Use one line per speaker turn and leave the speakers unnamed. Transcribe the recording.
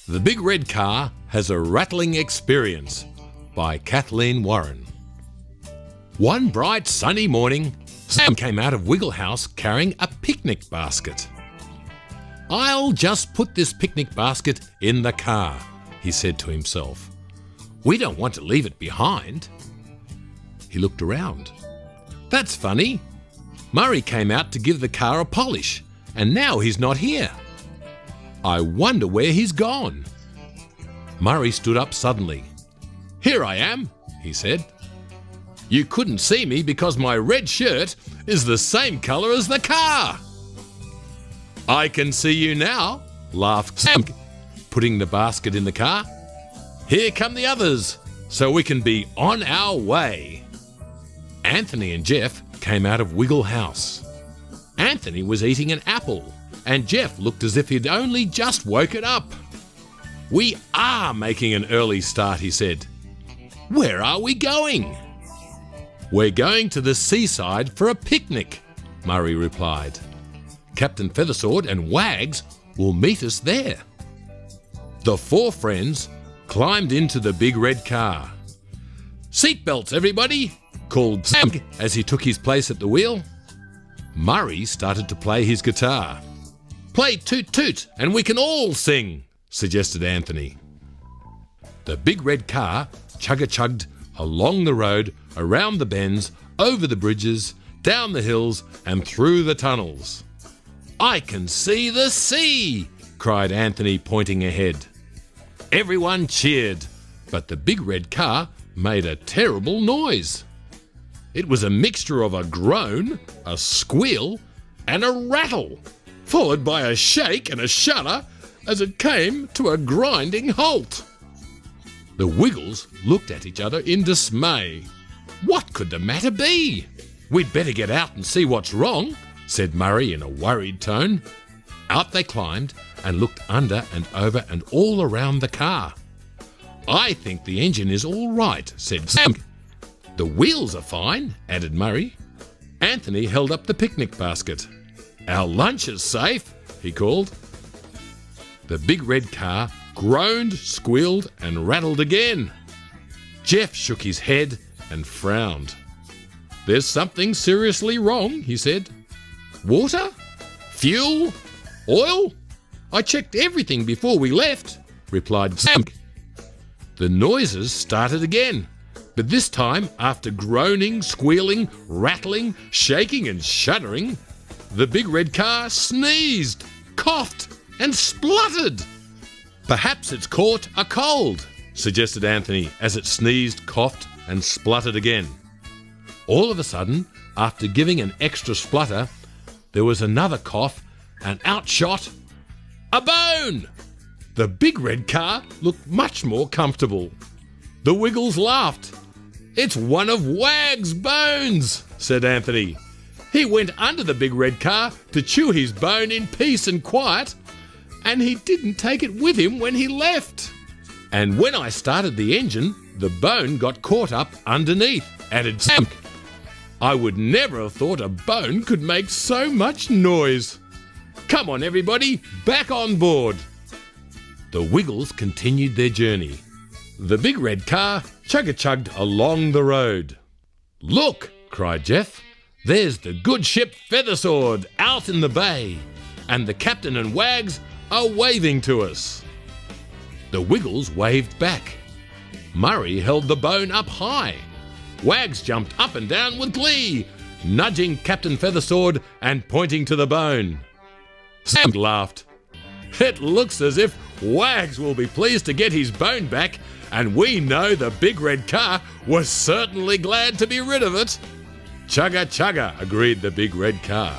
The Big Red Car Has a Rattling Experience by Kathleen Warren. One bright sunny morning, Sam came out of Wiggle House carrying a picnic basket. "I'll just put this picnic basket in the car," he said to himself. "We don't want to leave it behind." He looked around. "That's funny. Murray came out to give the car a polish, and now he's not here. I wonder where he's gone." Murray stood up suddenly. "Here I am," he said. "You couldn't see me because my red shirt is the same colour as the car." "I can see you now," laughed Sam, putting the basket in the car. "Here come the others, so we can be on our way." Anthony and Jeff came out of Wiggle House. Anthony was eating an apple, and Jeff looked as if he'd only just woken up. "We are making an early start," he said. "Where are we going?" "We're going to the seaside for a picnic," Murray replied. "Captain Feathersword and Wags will meet us there." The four friends climbed into the big red car. "Seatbelts, everybody," called Sam as he took his place at the wheel. Murray started to play his guitar. "Play Toot Toot and we can all sing," suggested Anthony. The big red car chugga-chugged along the road, around the bends, over the bridges, down the hills and through the tunnels. "I can see the sea," cried Anthony, pointing ahead. Everyone cheered, but the big red car made a terrible noise. It was a mixture of a groan, a squeal and a rattle, followed by a shake and a shudder as it came to a grinding halt. The Wiggles looked at each other in dismay. What could the matter be? "We'd better get out and see what's wrong," said Murray in a worried tone. Out they climbed and looked under and over and all around the car. "I think the engine is all right," said Sam. "The wheels are fine," added Murray. Anthony held up the picnic basket. "Our lunch is safe," he called. The big red car groaned, squealed and rattled again. Jeff shook his head and frowned. "There's something seriously wrong," he said. "Water? Fuel? Oil? I checked everything before we left," replied Sam. The noises started again, but this time, after groaning, squealing, rattling, shaking and shuddering, the big red car sneezed, coughed and spluttered. "Perhaps it's caught a cold," suggested Anthony as it sneezed, coughed and spluttered again. All of a sudden, after giving an extra splutter, there was another cough and out shot a bone. The big red car looked much more comfortable. The Wiggles laughed. "It's one of Wag's bones," said Anthony. "He went under the big red car to chew his bone in peace and quiet, and he didn't take it with him when he left. And when I started the engine, the bone got caught up underneath," added Sam. "I would never have thought a bone could make so much noise. Come on, everybody, back on board." The Wiggles continued their journey. The big red car chugga-chugged along the road. "Look," cried Jeff, "there's the good ship Feathersword out in the bay, and the captain and Wags are waving to us." The Wiggles waved back. Murray held the bone up high. Wags jumped up and down with glee, nudging Captain Feathersword and pointing to the bone. Sam laughed. "It looks as if Wags will be pleased to get his bone back, and we know the big red car was certainly glad to be rid of it." "Chugga chugga," agreed the big red car.